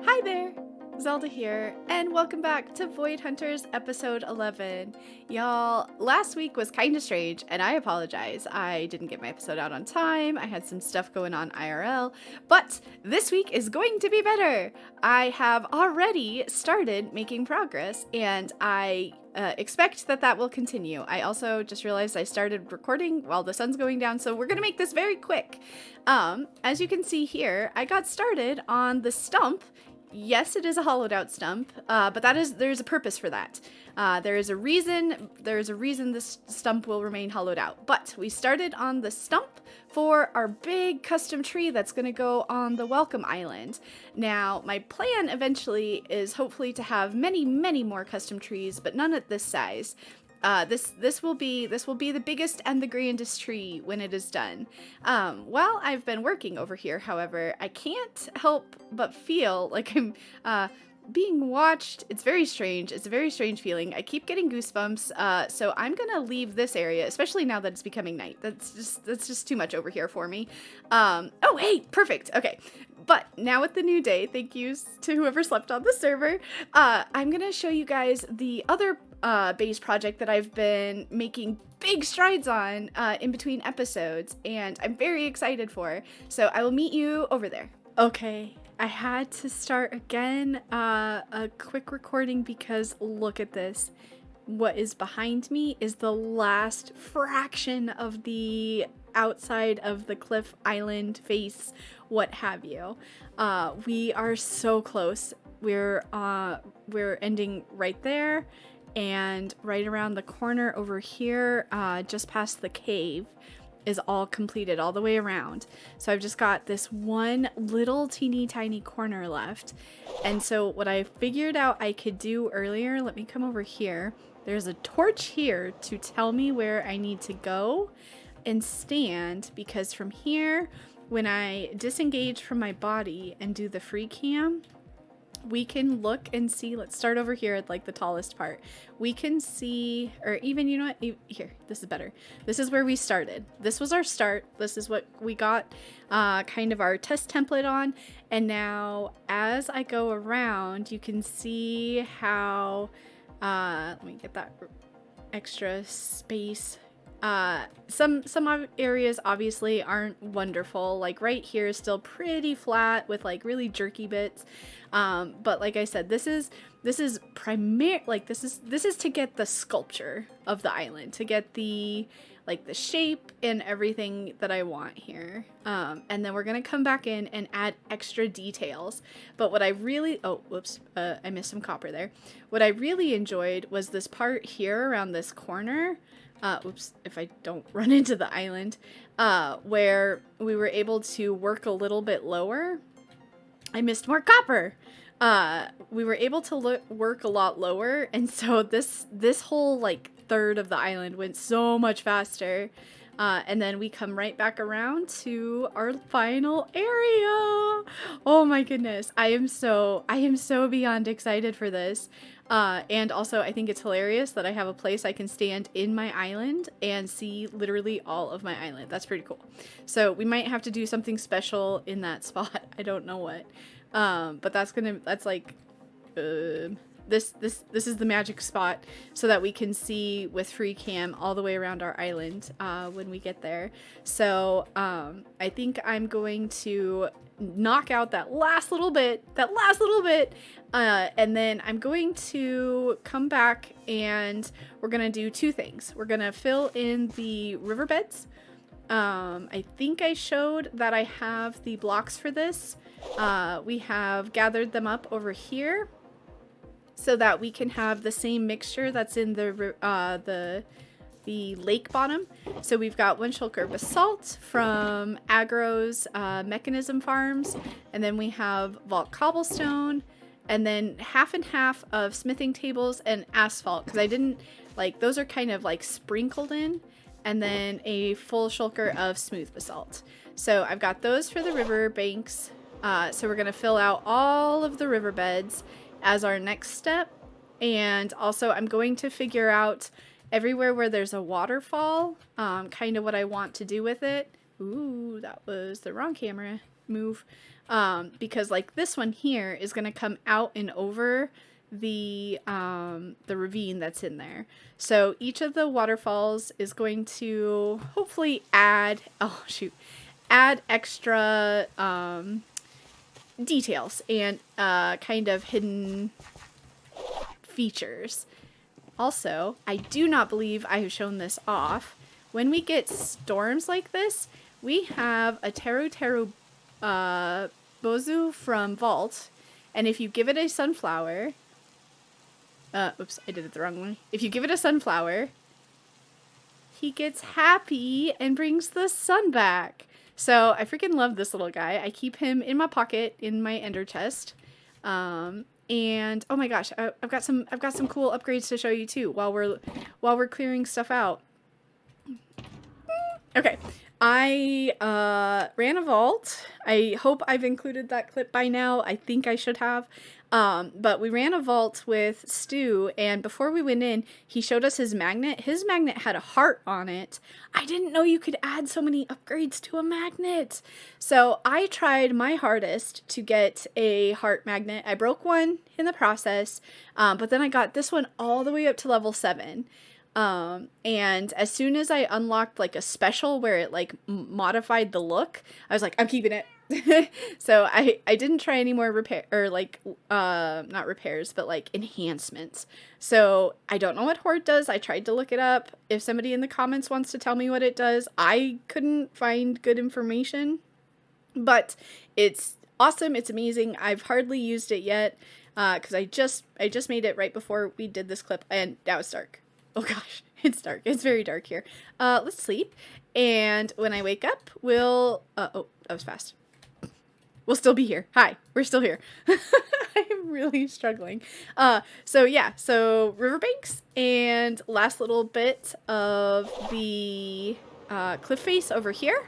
Hi there, Zelda here, and welcome back to Void Hunters episode 11. Y'all, last week was kinda strange, and I apologize. I didn't get my episode out on time, I had some stuff going on IRL, but this week is going to be better! I have already started making progress, and I expect that will continue. I also just realized I started recording while the sun's going down, so we're gonna make this very quick. As you can see here, I got started on the stump. Yes, it is a hollowed out stump, but there's a purpose for that. There is a reason this stump will remain hollowed out. But we started on the stump for our big custom tree that's going to go on the Welcome Island. Now, my plan eventually is hopefully to have many, many more custom trees, but none at this size. This will be the biggest and the grandest tree when it is done. While I've been working over here, however, I can't help but feel like I'm being watched. It's very strange. It's a very strange feeling. I keep getting goosebumps. So I'm gonna leave this area, especially now that it's becoming night. That's just too much over here for me. Oh, hey, perfect. Okay. But now with the new day, thank yous to whoever slept on the server, I'm gonna show you guys the other base project that I've been making big strides on in between episodes, and I'm very excited for. So I will meet you over there. Okay, I had to start again a quick recording because look at this. What is behind me is the last fraction of the outside of the cliff island face, what have you. We are so close. We're ending right there, and right around the corner over here, just past the cave, is all completed all the way around. So I've just got this one little teeny tiny corner left. And so what I figured out I could do earlier, let me come over here. There's a torch here to tell me where I need to go and stand, because from here, when I disengage from my body and do the free cam, we can look and see. Let's start over here at like the tallest part. We can see, or even, you know what, here, this is better. This is where we started. This was our start. This is what we got kind of our test template on. And now as I go around, you can see how, let me get that extra space. Some areas obviously aren't wonderful. Like right here is still pretty flat with like really jerky bits. But like I said, this is this is to get the sculpture of the island, to get the shape and everything that I want here. And then we're gonna come back in and add extra details. But what I really, oh, whoops, I missed some copper there. What I really enjoyed was this part here around this corner. Oops, if I don't run into the island, where we were able to work a little bit lower. I missed more copper. We were able to work a lot lower, and so this whole like third of the island went so much faster. And then we come right back around to our final area. Oh my goodness. I am so beyond excited for this. And also I think it's hilarious that I have a place I can stand in my island and see literally all of my island. That's pretty cool. So we might have to do something special in that spot. I don't know what. But that's like, this is the magic spot so that we can see with free cam all the way around our island when we get there. So I think I'm going to knock out that last little bit, and then I'm going to come back and we're gonna do two things. We're gonna fill in the riverbeds. I think I showed that I have the blocks for this. We have gathered them up over here so that we can have the same mixture that's in the lake bottom. So we've got one shulker basalt from Agro's mechanism farms, and then we have vault cobblestone, and then half and half of smithing tables and asphalt, because I didn't like those are kind of like sprinkled in, and then a full shulker of smooth basalt. So I've got those for the river banks. So we're gonna fill out all of the riverbeds as our next step. And also I'm going to figure out everywhere where there's a waterfall, kind of what I want to do with it. Ooh, that was the wrong camera move. because like this one here is going to come out and over the ravine that's in there. So each of the waterfalls is going to hopefully add extra details and kind of hidden features. Also, I do not believe I have shown this off. When we get storms like this, we have a Teru Bozu from Vault, and if you give it a sunflower, oops, I did it the wrong way. If you give it a sunflower, he gets happy and brings the sun back. So I freaking love this little guy. I keep him in my pocket in my ender chest. And oh my gosh, I've got some cool upgrades to show you too while we're clearing stuff out. Okay. I ran a vault. I hope I've included that clip by now. I think I should have. But we ran a vault with Stu, and before we went in, he showed us his magnet. His magnet had a heart on it. I didn't know you could add so many upgrades to a magnet. So I tried my hardest to get a heart magnet. I broke one in the process, but then I got this one all the way up to level 7. And as soon as I unlocked like a special where it like modified the look, I was like, I'm keeping it. So I didn't try any more not repairs, but like enhancements. So I don't know what Horde does. I tried to look it up. If somebody in the comments wants to tell me what it does, I couldn't find good information, but it's awesome. It's amazing. I've hardly used it yet. Cause I just made it right before we did this clip, and now it's dark. Oh gosh, it's dark. It's very dark here. Let's sleep. And when I wake up, oh, that was fast. We'll still be here. Hi, we're still here. I'm really struggling. So riverbanks and last little bit of the cliff face over here.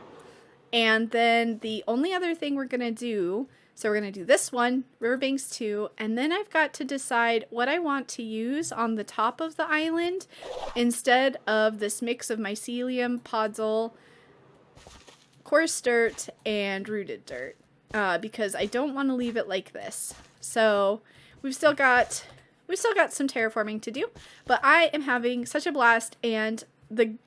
And then the only other thing we're going to do, so we're going to do this one, riverbanks 2, and then I've got to decide what I want to use on the top of the island instead of this mix of mycelium, podzol, coarse dirt, and rooted dirt. Because I don't want to leave it like this. So we've still got some terraforming to do, but I am having such a blast, and the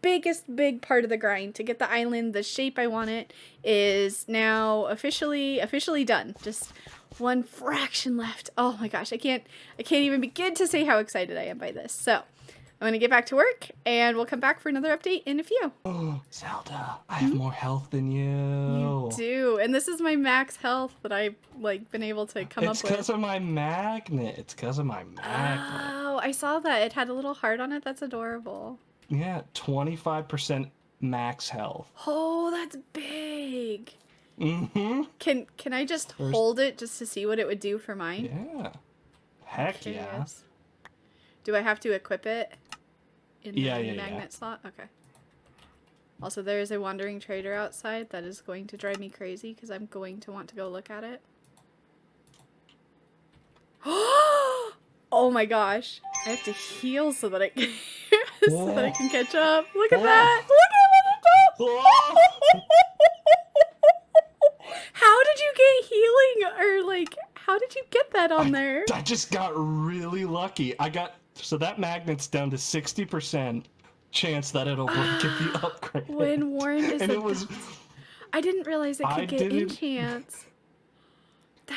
big part of the grind to get the island the shape I want it is now officially done. Just one fraction left. Oh my gosh, I can't even begin to say how excited I am by this. So I'm going to get back to work, and we'll come back for another update in a few. Oh, Zelda, I have more health than you. You do, and this is my max health that I've been able to come up with. It's because of my magnet. Oh, I saw that. It had a little heart on it. That's adorable. Yeah, 25% max health. Oh, that's big. Mm-hmm. Can I just hold it just to see what it would do for mine? Yeah. Heck yeah. Do I have to equip it in the magnet yeah. slot? Okay. Also, there is a wandering trader outside that is going to drive me crazy because I'm going to want to go look at it. Oh my gosh. I have to heal so that I can, that I can catch up. Look at that. Look at it. How did you get healing? Or like, how did you get that on there? I just got really lucky. So that magnet's down to 60% chance that it'll break if you upgrade it. When Warren is I didn't realize it could get enchants.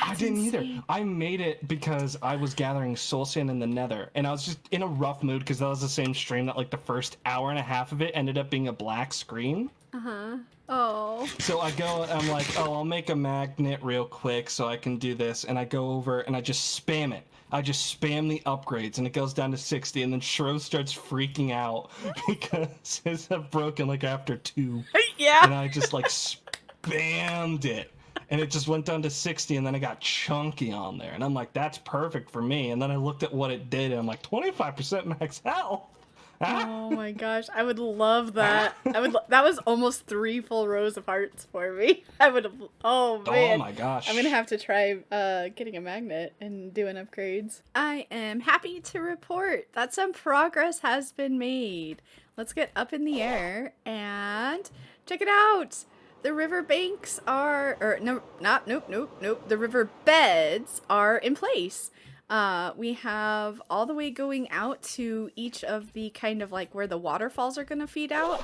I didn't either. I made it because I was gathering soul sand in the nether, and I was just in a rough mood because that was the same stream that like the first hour and a half of it ended up being a black screen. Uh-huh. Oh. So I go, I'm like, oh, I'll make a magnet real quick so I can do this, and I go over and I just spam it. I just spam the upgrades, and it goes down to 60, and then Shro starts freaking out because his have broken like after 2. Yeah. And I just like spammed it. And it just went down to 60, and then I got chunky on there. And I'm like, that's perfect for me. And then I looked at what it did, and I'm like, 25% max health. Oh my gosh, I would love that. That was almost 3 full rows of hearts for me. I would have. Oh man. Oh my gosh. I'm gonna have to try getting a magnet and doing upgrades. I am happy to report that some progress has been made. Let's get up in the air and check it out. the river banks are, or no, nope. The river beds are in place. We have all the way going out to each of the kind of like where the waterfalls are going to feed out,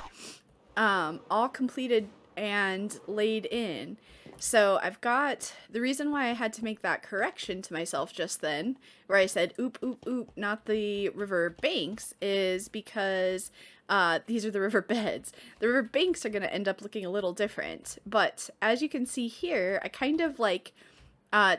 all completed and laid in. So I've got, the reason why I had to make that correction to myself just then, where I said, oop, not the river banks, is because these are the river beds. The river banks are going to end up looking a little different. But as you can see here, I kind of like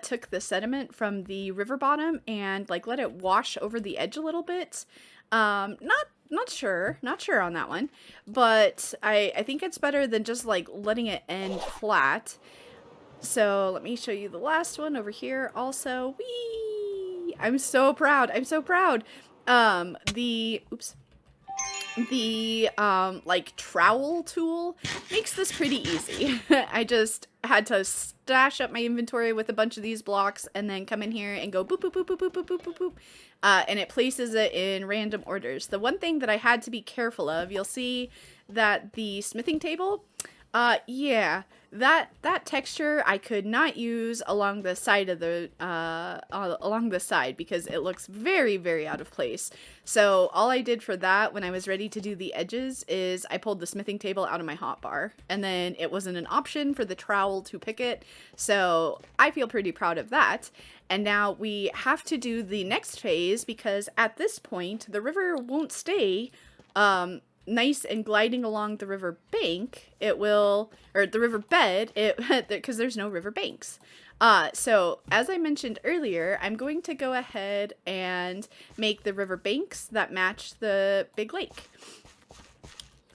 took the sediment from the river bottom and like let it wash over the edge a little bit. Not sure on that one, but I think it's better than just like letting it end flat. So let me show you the last one over here also. Whee! I'm so proud. The like trowel tool makes this pretty easy. I just had to stash up my inventory with a bunch of these blocks and then come in here and go boop boop boop boop boop boop boop boop boop. And it places it in random orders. The one thing that I had to be careful of, you'll see that the smithing table, yeah, that texture I could not use along the side of the along the side because it looks very, very out of place. So all I did for that when I was ready to do the edges is I pulled the smithing table out of my hotbar, and then it wasn't an option for the trowel to pick it. So I feel pretty proud of that. And now we have to do the next phase because at this point the river won't stay nice and gliding along the river bank. It will, or the river bed, because there's no river banks. So as I mentioned earlier, I'm going to go ahead and make the river banks that match the big lake.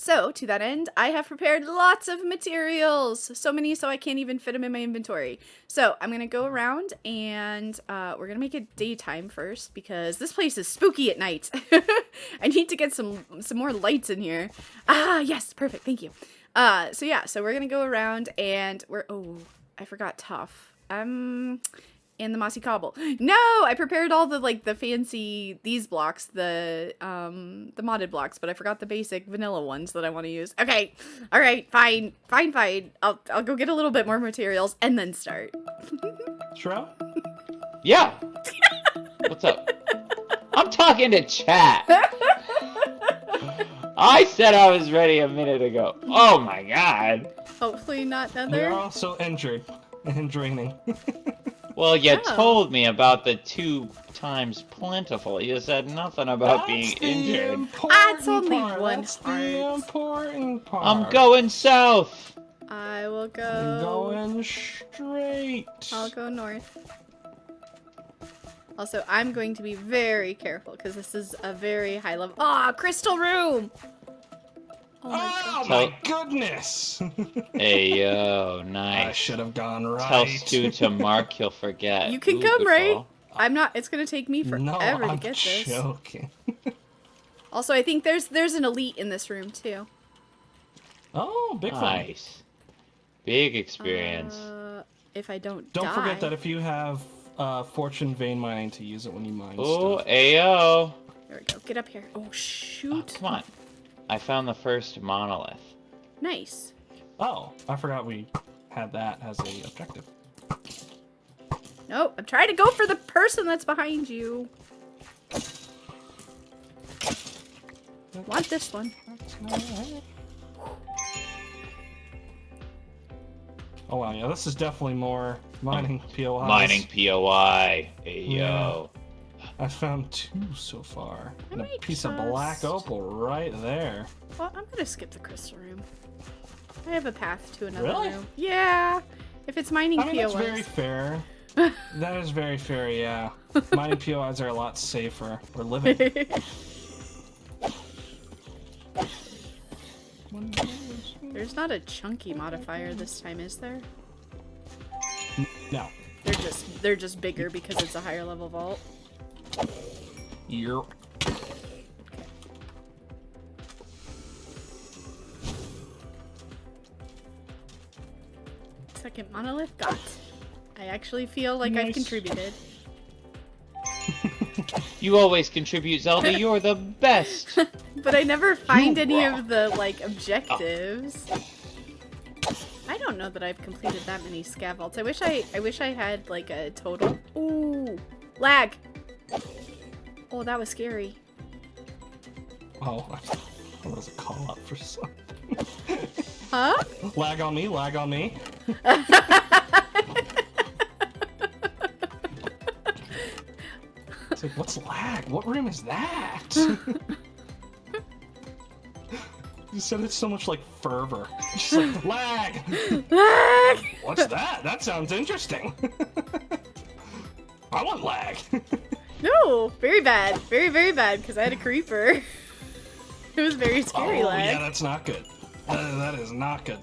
So to that end, I have prepared lots of materials. So many so I can't even fit them in my inventory. So I'm going to go around and we're going to make it daytime first because this place is spooky at night. I need to get some more lights in here. Ah, yes, perfect. Thank you. So yeah, so we're going to go around and I forgot tough. And the mossy cobble. No, I prepared all the like the fancy these blocks, the modded blocks, but I forgot the basic vanilla ones that I want to use. Okay, all right, fine. I'll go get a little bit more materials and then start. Shroud? Yeah. What's up? I'm talking to chat. I said I was ready a minute ago. Oh my god. Hopefully not another. You're also injured and draining. Well, you told me about the 2 times plentiful. You said nothing about being injured. That's only one That's part. the important part. I'm going south. I will go. I'm going straight. I'll go north. Also, I'm going to be very careful because this is a very high level. Ah, crystal room! Oh my goodness! Hey, yo, nice. I should have gone right. Tell Stu to mark, he'll forget. You can Ooh, come good right. call. I'm not. It's gonna take me forever to get this. Joking. Also, I think there's an elite in this room too. Oh, big fun. Nice. Big experience. If I don't Don't die. forget that if you have fortune vein mining to use it when you mine Oh, stuff. ayo. There we go. Get up here. Oh Oh, shoot! come on. I found the first monolith. Nice. Oh, I forgot we had that as a objective. Nope. I'm trying to go for the person that's behind you. Want this one? Oh wow, yeah, this is definitely more mining POIs. Mining POI. Ayo. Yeah. I found 2 so far. And a might piece of black just- opal right there. Well, I'm gonna skip the crystal room. I have a path to another Really? room. Yeah. If it's mining I mean, POIs. that's very fair. That is very fair, yeah. Mining POIs are a lot safer. We're living. There's not a chunky modifier this time, is there? No. They're just bigger because it's a higher level vault. Yep. Second monolith got. I actually feel like I've Nice. contributed. You always contribute, Zelda. You're the best. But I never find any of the like objectives. I don't know that I've completed that many scav vaults. I wish I had like a total. Ooh, lag. Oh, that was scary. Oh, that was a call out for something. Huh? Lag on me, lag on me. It's like, what's lag? What room is that? You said it so much like fervor. She's like, lag! Lag! What's that? That sounds interesting. I want lag. No, very bad. Very, very bad, because I had a creeper. It was very scary lag. Yeah, that's not good. That is not good.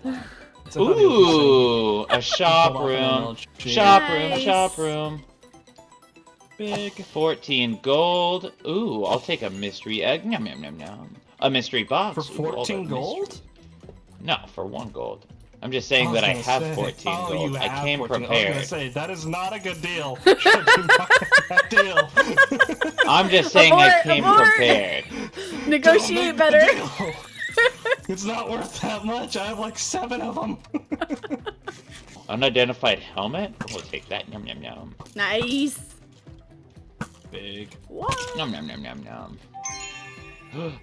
Ooh, a shop room. Shop room, Nice. shop room. Big. 14 gold. Ooh, I'll take a mystery egg. Nom, nom, nom, nom. A mystery box. For Ooh, all 14 the gold? mystery- No, for 1 gold. I'm just saying that I have 14 gold. You I have came 14. I was prepared. gonna say, that is not a good deal. Should do not get that deal. I'm just saying I Abort, came abort. prepared. Negotiate Don't make better. the deal. It's not worth that much. I have like 7 of them. Unidentified helmet? We'll take that. Yum, yum, yum. Nice. Big. What? Nom, nom, nom, nom, nom.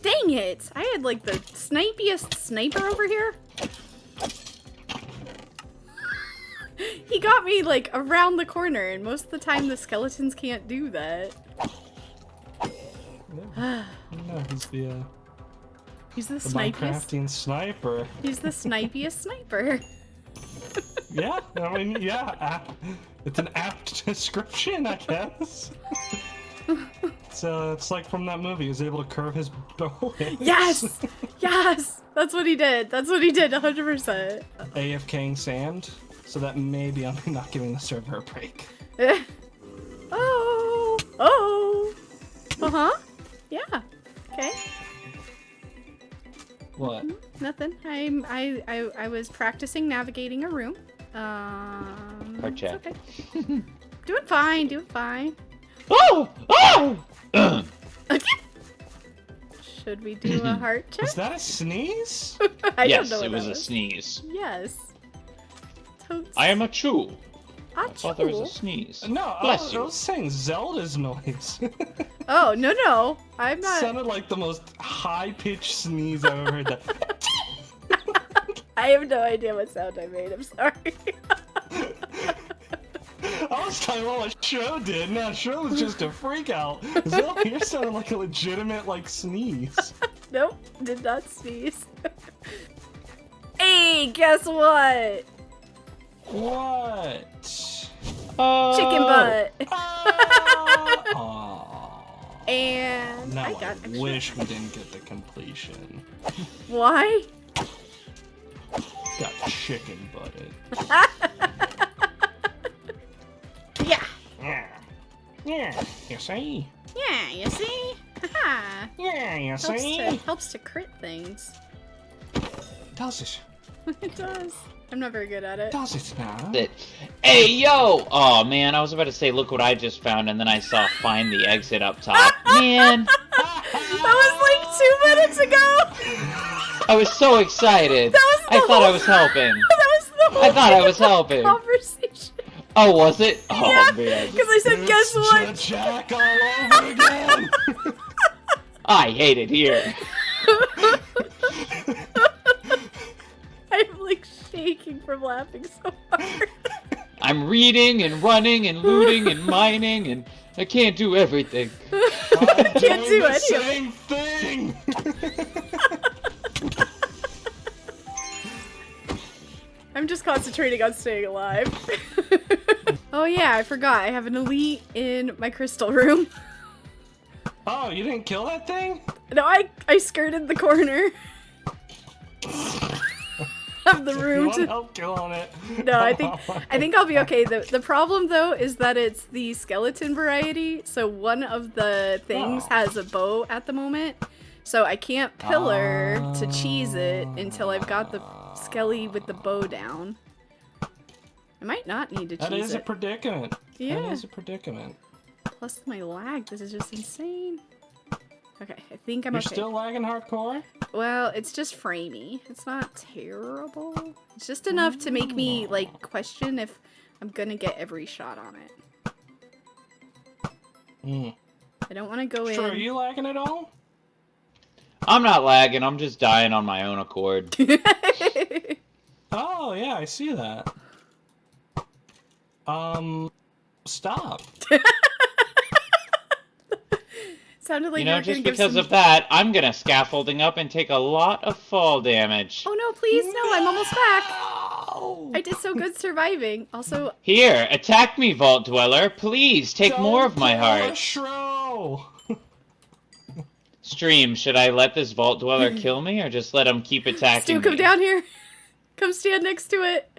Dang it! I had like the snipiest sniper over here. He got me like around the corner, and most of the time the skeletons can't do that. No, he's the He's the snipiest. Minecrafting sniper. He's the snipiest sniper. Yeah, I mean, yeah. It's an apt description, I guess. So it's like from that movie. He was able to curve his bow. Yes! Yes! That's what he did. That's what he did, 100%. AFKing sand. So that maybe I'm not giving the server a break. Oh! Oh! Uh-huh. Yeah. Okay. What? Nothing. I was practicing navigating a room. Heart check. Okay. Doing fine, doing fine. Oh! Oh! Should we do a heart check? Was that a sneeze? I Yes, don't know what it was that a sneeze. Yes. Totes. I am a chew. I thought there was a Achoo. sneeze. No, Bless I you. was saying Zelda's noise. Oh, no. I'm not. Sounded like the most high-pitched sneeze I've ever heard. That. I have no idea what sound I made. I'm sorry. I was talking about what Shro did. Now Shro was just a freak out. Zelda, you're sounding like a legitimate sneeze. Nope, did not sneeze. Hey, guess what? What? Chicken butt. Oh. And Now I got extra. wish we didn't get the completion. Why? Got chicken butted. Yeah. Yeah. Yeah. You see? Yeah, you see? Haha. Yeah, you see? Helps to crit things. Does it? It does. I'm not very good at it. Does it now? Hey, yo! Oh, man, I was about to say, look what I just found, and then I saw find the exit up top. Man! That was like 2 minutes ago! I was so excited. That was the I thought I whole- was helping. That was the whole I thought I was thing of helping. the conversation. Oh, was it? Oh, Yeah, man. because I said, guess what? It's Jack all over again! I hate it here. I'm like shaking from laughing so hard. I'm reading and running and looting and mining, and I can't do everything. I'm Can't doing do the any of it. same thing! I'm just concentrating on staying alive. Oh yeah, I forgot. I have an elite in my crystal room. Oh, you didn't kill that thing? No, I skirted the corner of the You room want to. help killing it? No, I think I'll be okay. The problem though is that it's the skeleton variety, so one of the things has a bow at the moment. So I can't pillar to cheese it until I've got the skelly with the bow down. I might not need to cheese That is a it. predicament. Yeah. That is a predicament. Plus my lag, this is just insane. Okay, I think I'm You're okay. still lagging hardcore? Well, it's just framey. It's not terrible. It's just enough to make me, like, question if I'm gonna get every shot on it. I don't want to go in. Sure, are you lagging at all? I'm not lagging. I'm just dying on my own accord. Oh, yeah, I see that. Stop. Sounded like You know, were gonna just give because some... of that, I'm gonna scaffolding up and take a lot of fall damage. Oh no, please, no, I'm almost back. No! I did so good surviving. Also... Here, attack me, Vault Dweller. Please, take more of my Don't heart. Shro! Stream, should I let this Vault Dweller kill me, or just let him keep attacking Stu, me? come down here. Come stand next to it.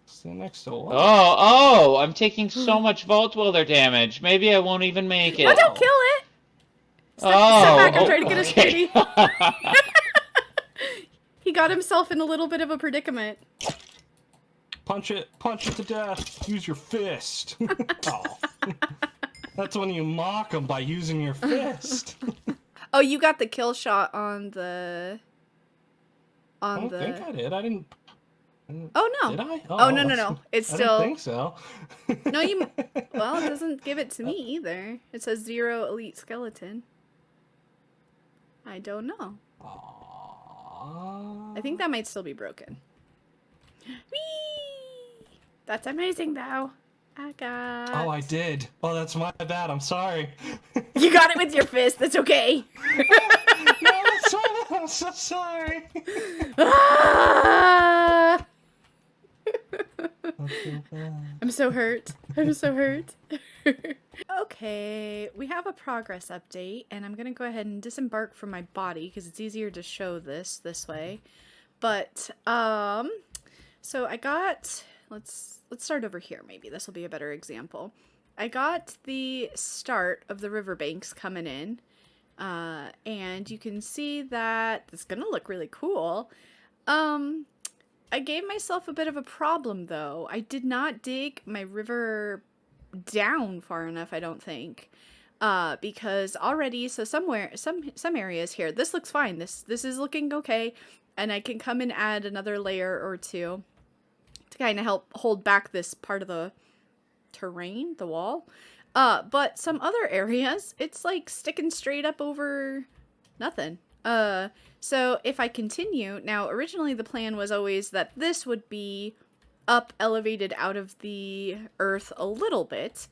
Stand next to what? Oh, I'm taking so much Vault Dweller damage. Maybe I won't even make it. No, don't kill it. Step back, I'm trying to get his kitty. He got himself in a little bit of a predicament. Punch it to death. Use your fist. Oh. That's when you mock him by using your fist. Oh, you got the kill shot on the... I don't think I did. I didn't... Oh, no. Did I? Oh, no. It's I still... don't think so. No, you... Well, it doesn't give it to me either. It says 0 elite skeleton. I don't know. I think that might still be broken. Whee! That's amazing, though. I got... Oh, I did. Oh, that's my bad. I'm sorry. You got it with your fist. That's okay. No, I'm so sorry. Ah! I'm so hurt. I'm so hurt. Okay, we have a progress update, and I'm gonna go ahead and disembark from my body because it's easier to show this way. But so I got, let's start over here. Maybe this will be a better example. I got the start of the riverbanks coming in, and you can see that it's gonna look really cool. I gave myself a bit of a problem though. I did not dig my river down far enough, I don't think. Because already, so somewhere, some areas here, this looks fine. This is looking okay, and I can come and add another layer or two to kind of help hold back this part of the terrain, the wall. But some other areas, it's like sticking straight up over nothing. So if I continue, now originally the plan was always that this would be up elevated out of the earth a little bit,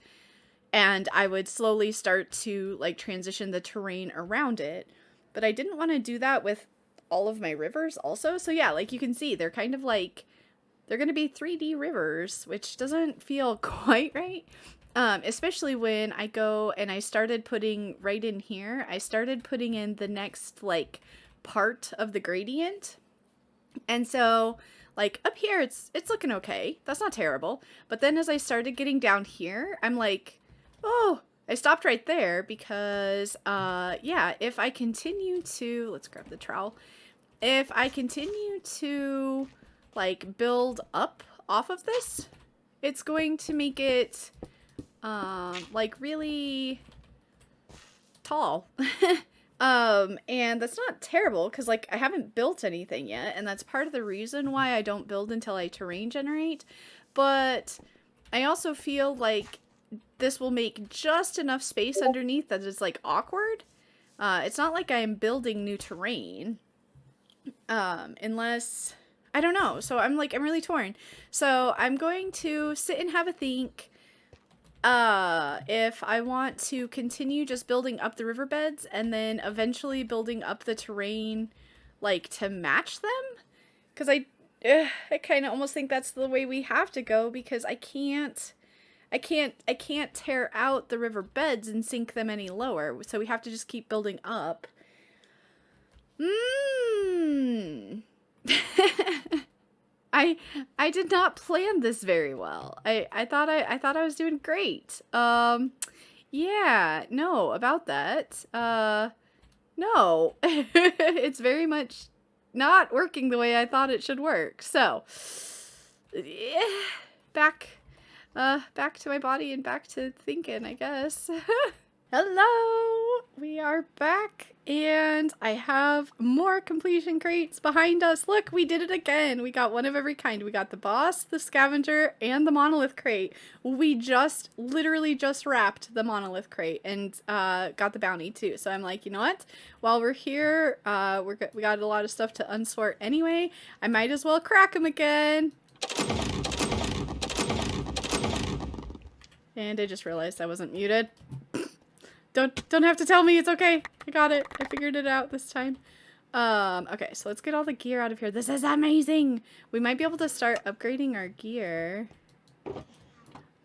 and I would slowly start to like transition the terrain around it, but I didn't want to do that with all of my rivers also. So yeah, like you can see, they're kind of like, they're going to be 3D rivers, which doesn't feel quite right. Especially when I go and I started putting right in here, I started putting in the next like part of the gradient. And so like up here, it's looking okay. That's not terrible. But then as I started getting down here, I'm like, oh, I stopped right there because, yeah, if I continue to, let's grab the trowel. If I continue to like build up off of this, it's going to make it, like really tall. And that's not terrible because like I haven't built anything yet, and that's part of the reason why I don't build until I terrain generate. But I also feel like this will make just enough space underneath that it's like awkward. It's not like I'm building new terrain, unless, I don't know. So I'm really torn. So I'm going to sit and have a think. If I want to continue just building up the riverbeds and then eventually building up the terrain, like, to match them, because I kind of almost think that's the way we have to go, because I can't tear out the riverbeds and sink them any lower, so we have to just keep building up. I did not plan this very well. I thought I was doing great. Yeah, no, about that. No. It's very much not working the way I thought it should work. So, yeah, back to my body and back to thinking, I guess. Hello! We are back, and I have more completion crates behind us. Look, we did it again. We got one of every kind. We got the boss, the scavenger, and the monolith crate. We literally just wrapped the monolith crate and got the bounty too. So I'm like, you know what? While we're here, we got a lot of stuff to unsort anyway. I might as well crack them again. And I just realized I wasn't muted. Don't have to tell me, it's okay. I got it. I figured it out this time. Okay, so let's get all the gear out of here. This is amazing. We might be able to start upgrading our gear.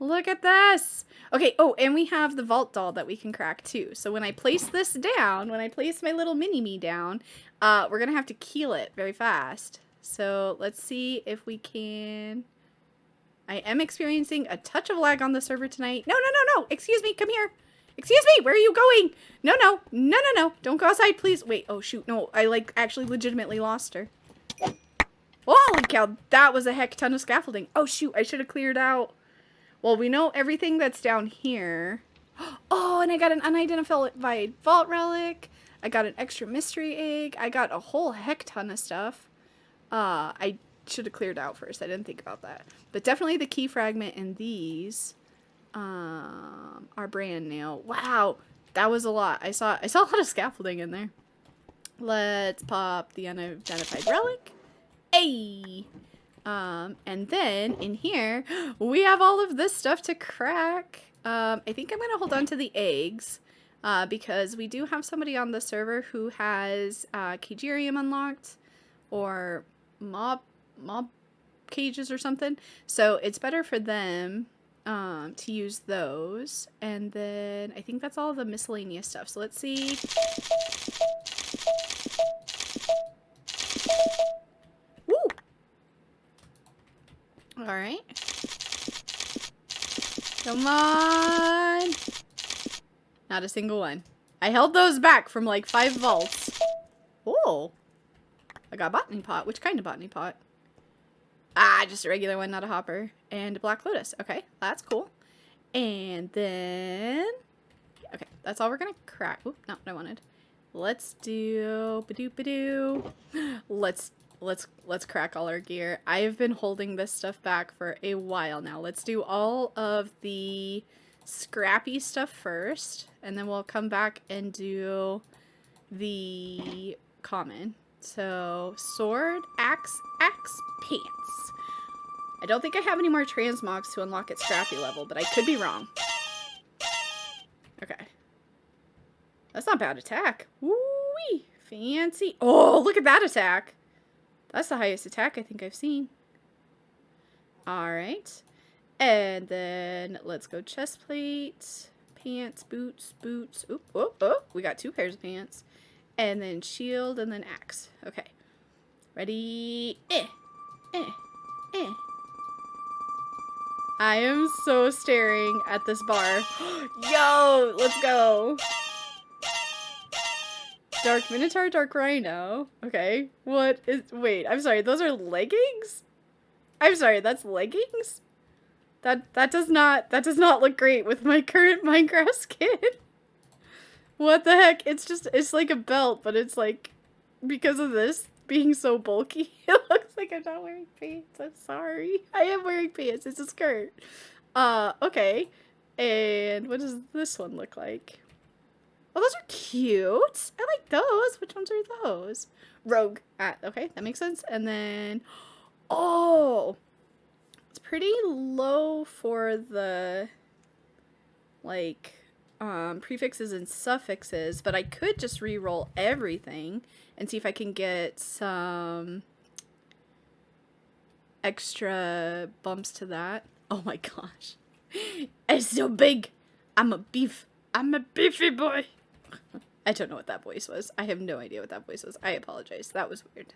Look at this. Okay, oh, and we have the vault doll that we can crack too. So when I place this down, when I place my little mini-me down, we're gonna have to keel it very fast. So let's see if we can... I am experiencing a touch of lag on the server tonight. No, excuse me, come here. Excuse me, where are you going? No. Don't go outside, please. Wait, oh shoot, no. I actually legitimately lost her. Holy cow, that was a heck ton of scaffolding. Oh shoot, I should have cleared out. Well, we know everything that's down here. Oh, and I got an unidentified vault relic. I got an extra mystery egg. I got a whole heck ton of stuff. I should have cleared out first. I didn't think about that. But definitely the key fragment and these are brand new. Wow, that was a lot. I saw a lot of scaffolding in there. Let's pop the unidentified relic. Hey! And then in here we have all of this stuff to crack. I think I'm gonna hold on to the eggs because we do have somebody on the server who has Cagerium unlocked or mob cages or something. So it's better for them to use those. And then I think that's all the miscellaneous stuff. So let's see. Woo! Alright. Come on! Not a single one. I held those back from like 5 vaults. Oh! I got a botany pot. Which kind of botany pot? Ah, just a regular one, not a hopper. And a black lotus. Okay, that's cool. And then... okay, that's all we're gonna crack. Oop, not what I wanted. Let's do... ba-doo. Let's crack all our gear. I've been holding this stuff back for a while now. Let's do all of the scrappy stuff first. And then we'll come back and do the common. So, sword, axe, pants. I don't think I have any more transmogs to unlock at scrappy level, but I could be wrong. Okay. That's not bad attack. Woo-wee! Fancy. Oh, look at that attack! That's the highest attack I think I've seen. Alright. And then, let's go chest plate, pants, boots. Oop, oh, we got 2 pairs of pants. And then shield, and then axe. Okay. Ready? I am so staring at this bar. Yo! Let's go! Dark Minotaur, Dark Rhino. Okay. What is... wait, I'm sorry. Those are leggings? I'm sorry, that's leggings? That does not look great with my current Minecraft skin. What the heck? It's like a belt, but it's like, because of this being so bulky, it looks like I'm not wearing pants. I'm sorry. I am wearing pants. It's a skirt. Okay. And what does this one look like? Oh, those are cute. I like those. Which ones are those? Rogue. Okay, that makes sense. And then, oh, it's pretty low for the, like, prefixes and suffixes, but I could just re-roll everything and see if I can get some extra bumps to that. Oh my gosh. It's so big. I'm a beefy boy. I don't know what that voice was. I have no idea what that voice was. I apologize. That was weird.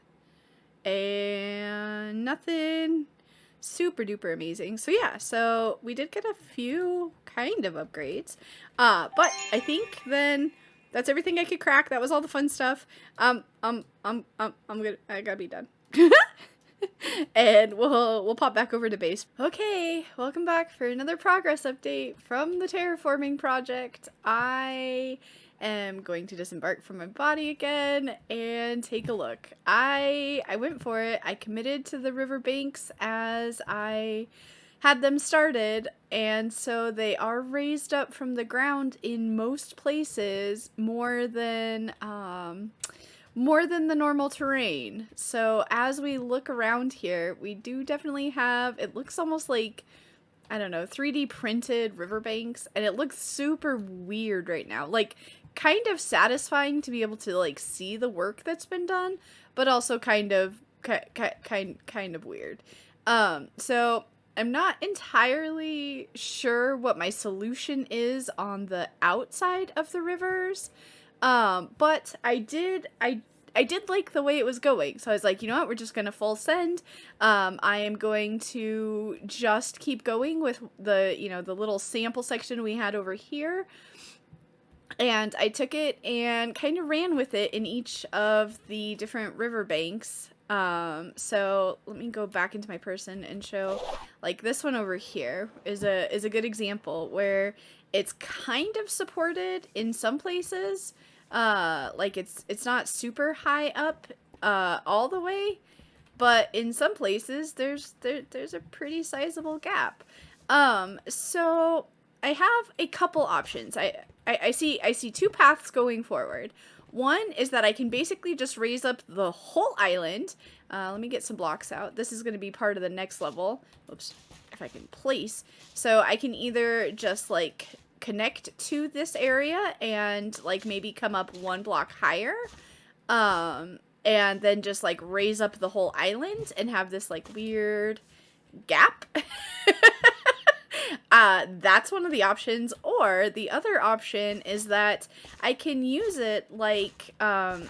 And nothing super duper amazing. So yeah, so we did get a few kind of upgrades. But I think then that's everything I could crack. That was all the fun stuff. I gotta be done. and we'll pop back over to base. Okay, welcome back for another progress update from the terraforming project. I am going to disembark from my body again and take a look. I went for it. I committed to the riverbanks as I had them started, and so they are raised up from the ground in most places more than the normal terrain. So as we look around here, we do definitely have, it looks almost like, I don't know, 3D printed riverbanks, and it looks super weird right now. Like, kind of satisfying to be able to, like, see the work that's been done, but also kind of weird. So I'm not entirely sure what my solution is on the outside of the rivers. But I did like the way it was going. So I was like, you know what, we're just gonna full send. I am going to just keep going with the, you know, the little sample section we had over here. And I took it and kind of ran with it in each of the different riverbanks. So let me go back into my person and show, like, this one over here is a good example where it's kind of supported in some places. Like it's not super high up, all the way, but in some places there's a pretty sizable gap. So I have a couple options. I see two paths going forward. One is that I can basically just raise up the whole island. Let me get some blocks out. This is going to be part of the next level. Oops, if I can place. So I can either just, like, connect to this area and, like, maybe come up one block higher. And then just, like, raise up the whole island and have this, like, weird gap. That's one of the options. Or the other option is that I can use it like, kind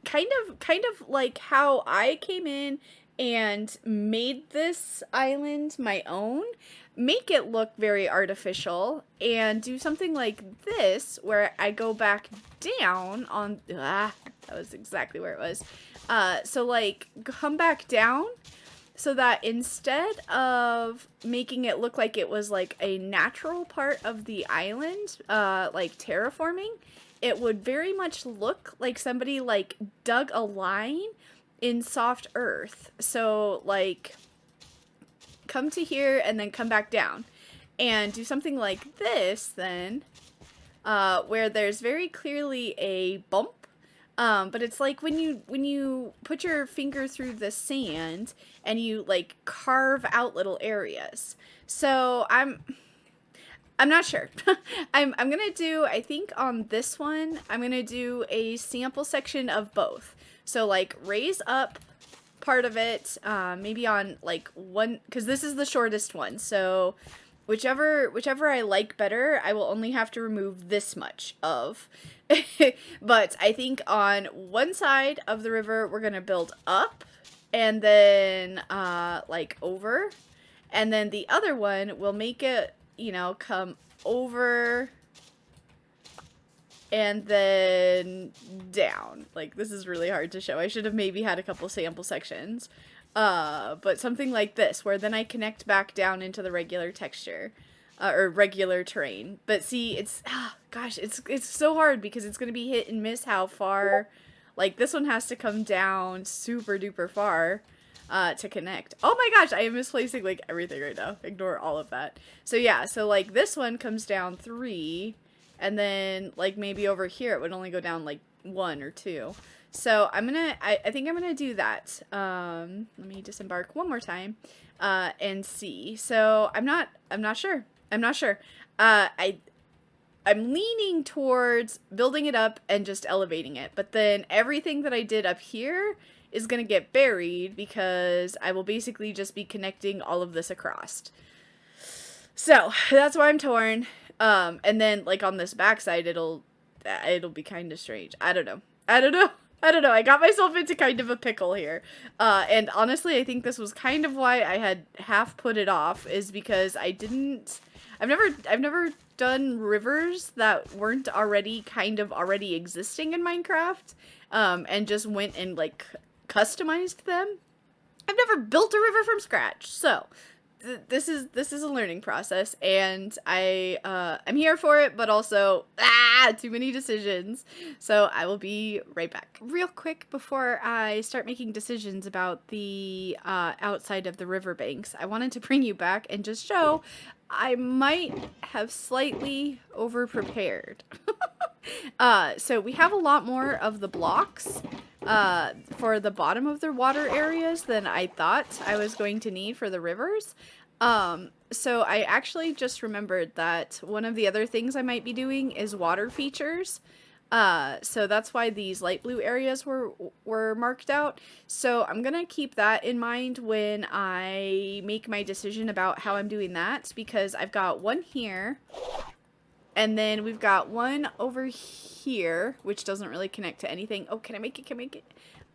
of like how I came in and made this island my own, make it look very artificial, and do something like this where I go back down on, that was exactly where it was. So, like, come back down, so that instead of making it look like it was, like, a natural part of the island, like terraforming, it would very much look like somebody, like, dug a line in soft earth. So, like, come to here and then come back down. And do something like this, then, where there's very clearly a bump. But it's like when you put your finger through the sand and you, like, carve out little areas. So I'm not sure. I'm gonna do, I think on this one, I'm gonna do a sample section of both. So, like, raise up part of it, maybe on, like, one, because this is the shortest one. So whichever I like better, I will only have to remove this much of. But I think on one side of the river, we're going to build up and then, like, over. And then the other one, we'll make it, you know, come over and then down. Like, this is really hard to show. I should have maybe had a couple sample sections. But something like this, where then I connect back down into the regular texture. Or regular terrain. But see, it's, gosh, it's so hard because it's going to be hit and miss how far, like, this one has to come down super duper far, to connect. Oh my gosh, I am misplacing, like, everything right now. Ignore all of that. So yeah, so, like, this one comes down 3, and then, like, maybe over here it would only go down, like, 1 or 2. So I think I'm gonna do that. Let me disembark one more time, and see. So I'm not sure. I'm leaning towards building it up and just elevating it, but then everything that I did up here is gonna get buried because I will basically just be connecting all of this across. So that's why I'm torn. And then, like, on this backside, it'll be kind of strange. I don't know. I got myself into kind of a pickle here. And honestly, I think this was kind of why I had half put it off, is because I've never done rivers that weren't already existing in Minecraft, and just went and, like, customized them. I've never built a river from scratch, so this is a learning process, and I'm here for it, but also too many decisions. So I will be right back. Real quick before I start making decisions about the outside of the riverbanks, I wanted to bring you back and just show I might have slightly over prepared. So we have a lot more of the blocks for the bottom of the water areas than I thought I was going to need for the rivers. So I actually just remembered that one of the other things I might be doing is water features. So that's why these light blue areas were marked out. So I'm gonna keep that in mind when I make my decision about how I'm doing that, because I've got one here. And then we've got one over here, which doesn't really connect to anything. Oh, can I make it? Can I make it?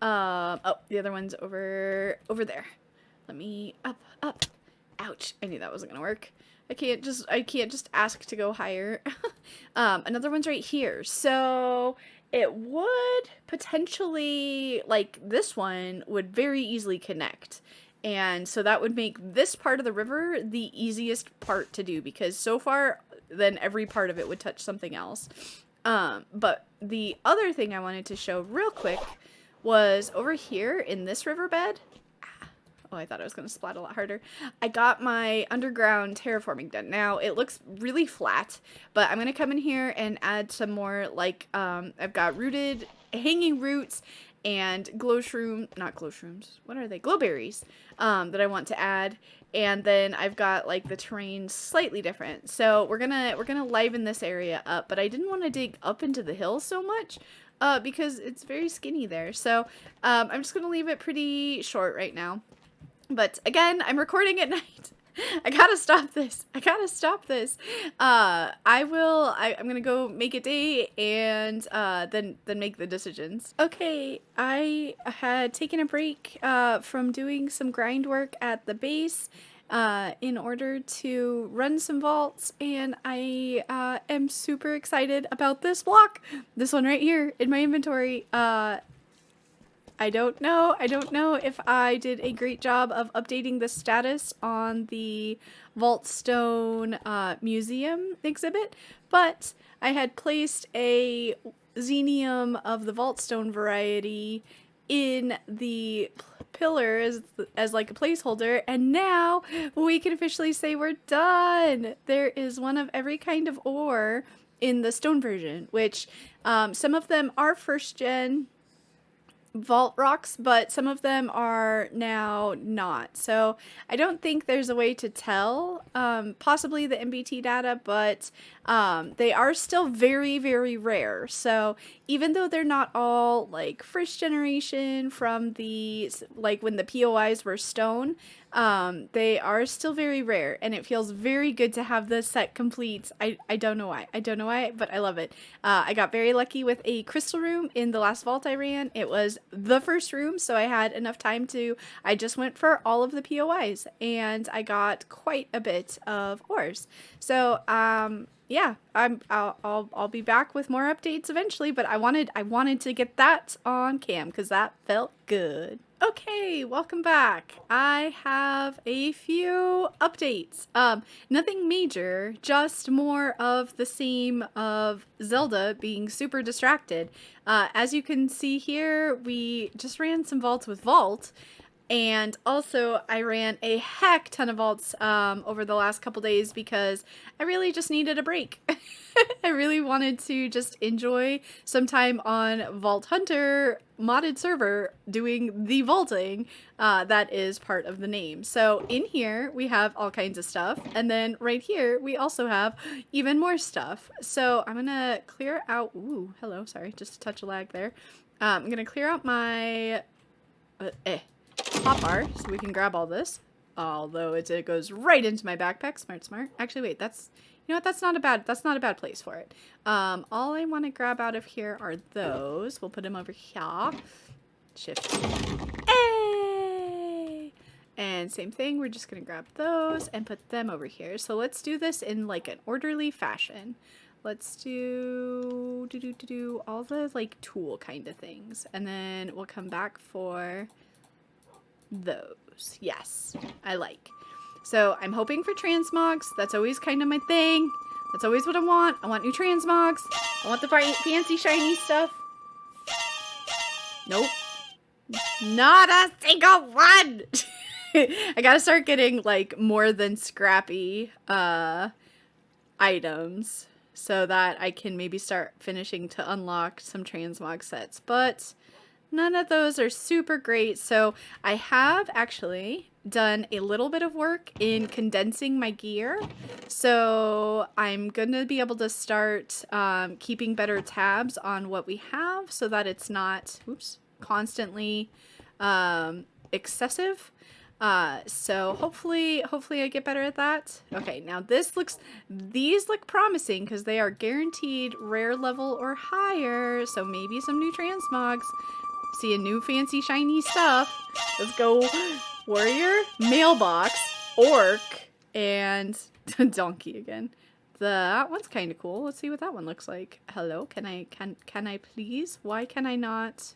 Oh, the other one's over there. Let me up. Ouch! I knew that wasn't gonna work. I can't just ask to go higher. Another one's right here. So it would potentially, like, this one would very easily connect. And so that would make this part of the river the easiest part to do, because so far then every part of it would touch something else. But the other thing I wanted to show real quick was over here in this riverbed. Oh, I thought I was going to splat a lot harder. I got my underground terraforming done. Now, it looks really flat, but I'm going to come in here and add some more, like, I've got rooted hanging roots and not glow shrooms, what are they? Glowberries, that I want to add. And then I've got, like, the terrain slightly different. So we're gonna liven this area up, but I didn't want to dig up into the hill so much, because it's very skinny there. So, I'm just gonna leave it pretty short right now. But again, I'm recording at night. I gotta stop this. I'm gonna go make a day and then make the decisions. Okay, I had taken a break from doing some grind work at the base in order to run some vaults, and I am super excited about this block. This one right here in my inventory. I don't know if I did a great job of updating the status on the Vaultstone museum exhibit, but I had placed a xenium of the Vaultstone variety in the pillar as like a placeholder, and now we can officially say we're done. There is one of every kind of ore in the stone version, which some of them are first gen vault rocks, but some of them are now not. So I don't think there's a way to tell, possibly the MBT data, but they are still very, very rare. So even though they're not all like first generation from the, like when the POIs were stone, they are still very rare, and it feels very good to have this set complete. I don't know why, but I love it. I got very lucky with a crystal room in the last vault I ran. It was the first room, so I had enough time I just went for all of the POIs, and I got quite a bit of ores. So, yeah, I'll be back with more updates eventually, but I wanted to get that on cam because that felt good. Okay, welcome back. I have a few updates. Nothing major, just more of the same of Zelda being super distracted. As you can see here, we just ran some vaults with Vault. And also, I ran a heck ton of vaults over the last couple days because I really just needed a break. I really wanted to just enjoy some time on Vault Hunter modded server doing the vaulting that is part of the name. So in here, we have all kinds of stuff. And then right here, we also have even more stuff. So I'm going to clear out... Ooh, hello, sorry, just a touch of lag there. I'm going to clear out my... hotbar so we can grab all this, although it goes right into my backpack. Smart. Actually, wait, that's, you know what, that's not a bad place for it. All I want to grab out of here are those. We'll put them over here. Shift A, and same thing, we're just gonna grab those and put them over here. So let's do this in like an orderly fashion. Let's do all the like tool kind of things, and then we'll come back for those. those. Yes, I like. So I'm hoping for transmogs. That's always kind of my thing. That's always what I want. I want new transmogs. I want the fancy shiny stuff. Nope. Not a single one! I gotta start getting, like, more than scrappy items so that I can maybe start finishing to unlock some transmog sets. But none of those are super great. So I have actually done a little bit of work in condensing my gear. So I'm gonna be able to start keeping better tabs on what we have so that it's not, oops, constantly excessive. So hopefully I get better at that. Okay, now these look promising because they are guaranteed rare level or higher. So maybe some new transmogs. See a new fancy shiny stuff. Let's go. Warrior, mailbox, orc, and donkey again. That one's kind of cool. Let's see what that one looks like. Hello, can I please? Why can I not?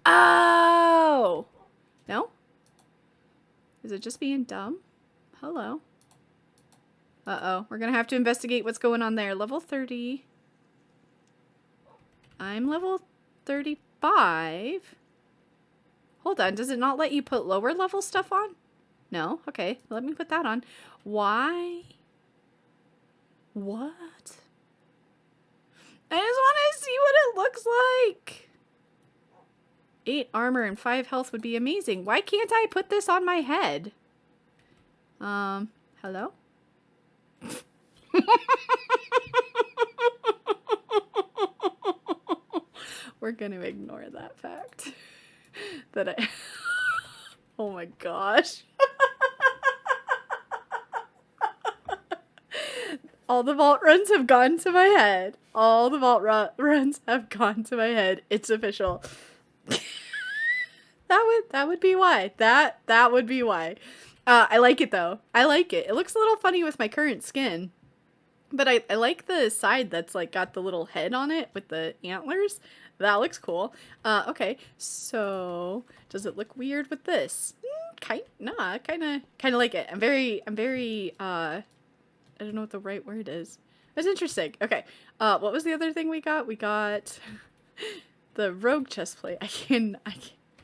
Oh! No? Is it just being dumb? Hello. Uh-oh. We're gonna have to investigate what's going on there. Level 30. I'm level 35. Hold on. Does it not let you put lower level stuff on? No? Okay. Let me put that on. Why? What? I just want to see what it looks like. 8 armor and 5 health would be amazing. Why can't I put this on my head? Hello? We're gonna ignore that fact. That I... Oh my gosh. All the vault runs have gone to my head. All the vault runs have gone to my head. It's official. That would be why. That would be why. I like it though. I like it. It looks a little funny with my current skin. But I like the side that's like got the little head on it with the antlers. That looks cool. Okay. So does it look weird with this? Kind of like it. I'm very I don't know what the right word is. That's interesting. Okay. What was the other thing we got? We got the rogue chestplate.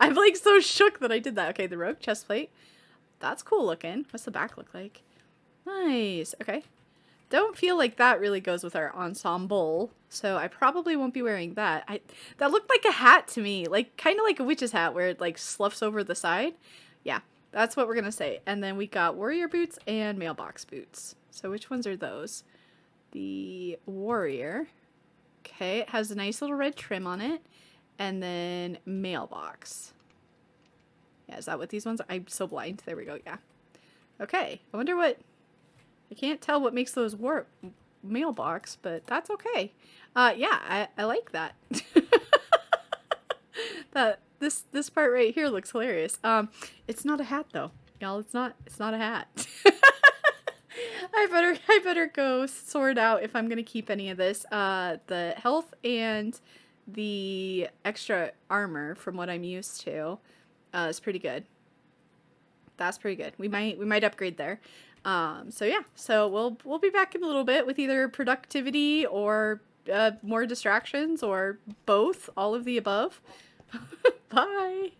I'm like so shook that I did that. Okay, the rogue chestplate. That's cool looking. What's the back look like? Nice. Okay. Don't feel like that really goes with our ensemble, so I probably won't be wearing that. That looked like a hat to me, like kind of like a witch's hat where it like sloughs over the side. Yeah, that's what we're gonna say. And then we got warrior boots and mailbox boots. So which ones are those? The warrior. Okay, it has a nice little red trim on it. And then mailbox. Yeah, is that what these ones are? I'm so blind. There we go, yeah. Okay, I wonder what... I can't tell what makes those mailbox, but that's okay. Yeah, I like that. This part right here looks hilarious. It's not a hat though, y'all. It's not a hat. I better go sort out if I'm gonna keep any of this. The health and the extra armor from what I'm used to is pretty good. That's pretty good. We might upgrade there. So yeah, so we'll be back in a little bit with either productivity or more distractions or both, all of the above. Bye.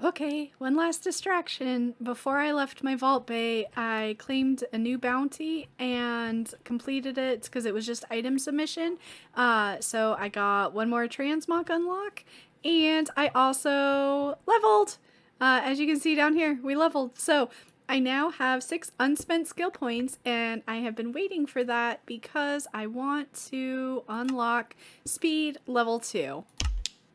Okay, one last distraction. Before I left my vault bay, I claimed a new bounty and completed it because it was just item submission. So I got one more transmog unlock and I also leveled. As you can see down here, we leveled. So I now have 6 unspent skill points, and I have been waiting for that because I want to unlock speed level 2.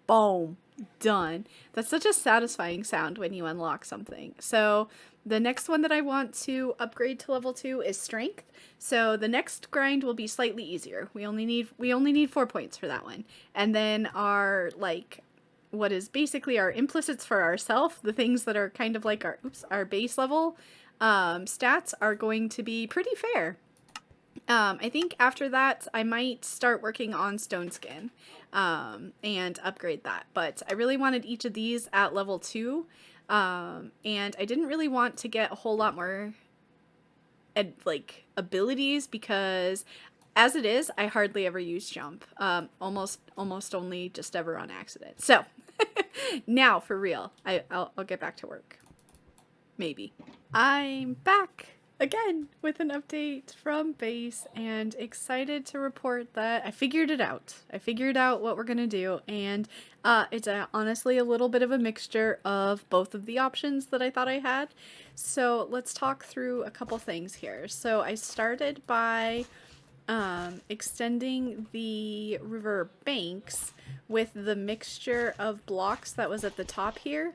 Boom. Done. That's such a satisfying sound when you unlock something. So the next one that I want to upgrade to level 2 is strength. So the next grind will be slightly easier. We only need 4 points for that one. And then our what is basically our implicits for ourselves, the things that are kind of like our base level stats are going to be pretty fair. I think after that I might start working on stone skin and upgrade that, but I really wanted each of these at level 2 And I didn't really want to get a whole lot more abilities, because as it is, I hardly ever use jump. Almost only just ever on accident. So now for real, I'll get back to work. Maybe. I'm back again with an update from base, and excited to report that I figured it out. I figured out what we're gonna do, and it's honestly a little bit of a mixture of both of the options that I thought I had. So let's talk through a couple things here. So I started by extending the river banks with the mixture of blocks that was at the top here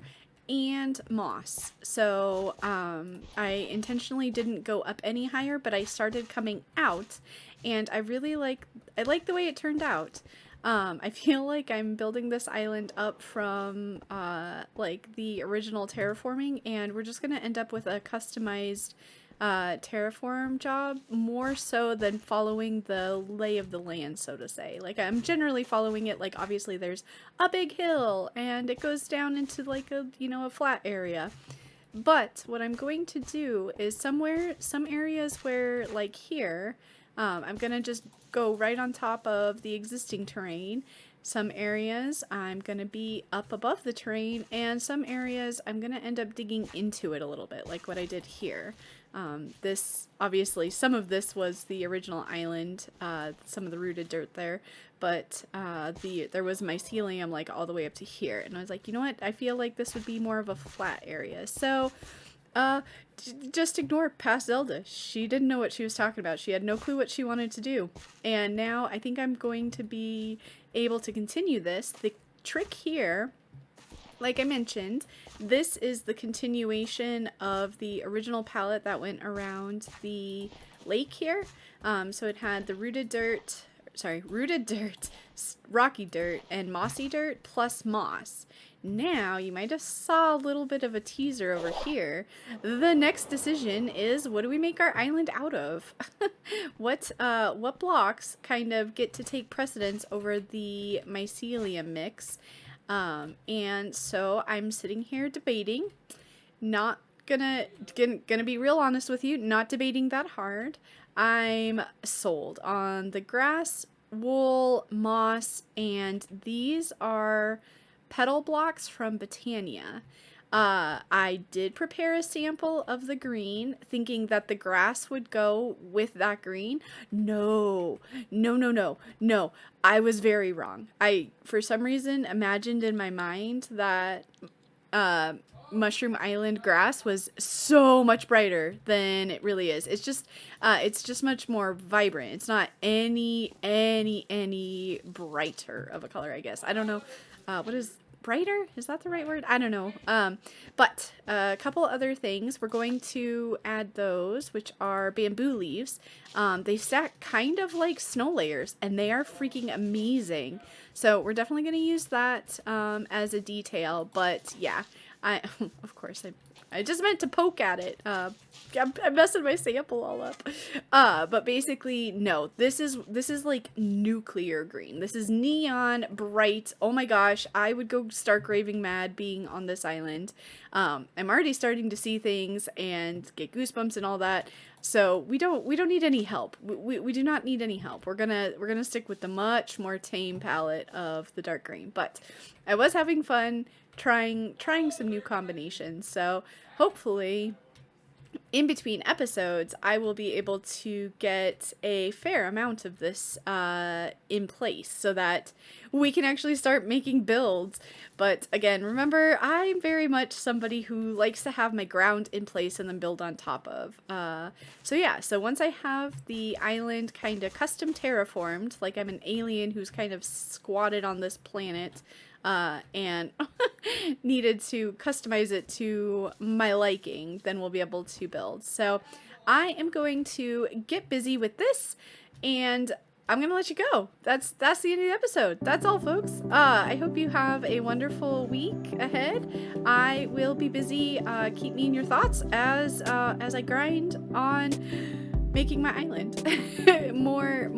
and moss. So I intentionally didn't go up any higher, but I started coming out, and I like the way it turned out. I feel like I'm building this island up from like the original terraforming, and we're just gonna end up with a customized terraform job, more so than following the lay of the land, so to say. Like, I'm generally following it, like, obviously there's a big hill and it goes down into like a flat area. But what I'm going to do is some areas where, like here, I'm gonna just go right on top of the existing terrain. Some areas I'm going to be up above the terrain, and some areas I'm going to end up digging into it a little bit, like what I did here. This, obviously, some of this was the original island, some of the rooted dirt there, but there was mycelium like all the way up to here, and I was like, you know what, I feel like this would be more of a flat area. So just ignore past Zelda. She didn't know what she was talking about. She had no clue what she wanted to do. And now I think I'm going to be able to continue this. The trick here, like I mentioned, this is the continuation of the original palette that went around the lake here. So it had the rooted dirt, rocky dirt, and mossy dirt plus moss. Now, you might have saw a little bit of a teaser over here. The next decision is, what do we make our island out of? What blocks kind of get to take precedence over the mycelium mix? And so I'm sitting here debating, not gonna be real honest with you, not debating that hard. I'm sold on the grass, wool, moss, and these are petal blocks from Botania. I did prepare a sample of the green, thinking that the grass would go with that green. No. I was very wrong. I, for some reason, imagined in my mind that Mushroom Island grass was so much brighter than it really is. It's just much more vibrant. It's not any brighter of a color, I guess. I don't know. What is brighter? Is that the right word? I don't know. But a couple other things. We're going to add those, which are bamboo leaves. They stack kind of like snow layers, and they are freaking amazing. So we're definitely going to use that as a detail. But yeah, of course, I just meant to poke at it. I'm messing my sample all up. But basically, no, this is like nuclear green. This is neon bright. Oh my gosh, I would go stark raving mad being on this island. I'm already starting to see things and get goosebumps and all that. So we don't need any help. We do not need any help. We're gonna stick with the much more tame palette of the dark green. But I was having fun trying some new combinations. So hopefully, in between episodes, I will be able to get a fair amount of this in place so that we can actually start making builds. But again, remember, I'm very much somebody who likes to have my ground in place and then build on top of. So yeah, so once I have the island kind of custom terraformed, like I'm an alien who's kind of squatted on this planet, and needed to customize it to my liking, then we'll be able to build. So I am going to get busy with this, and I'm gonna let you go. That's the end of the episode. That's all, folks. I hope you have a wonderful week ahead. I will be busy. Keep me in your thoughts as I grind on making my island more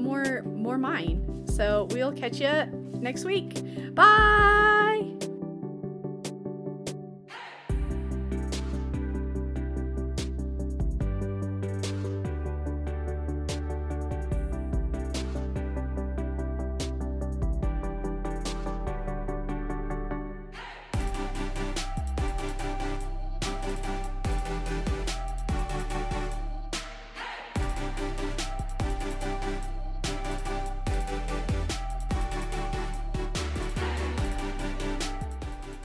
mine. So we'll catch you next week. Bye!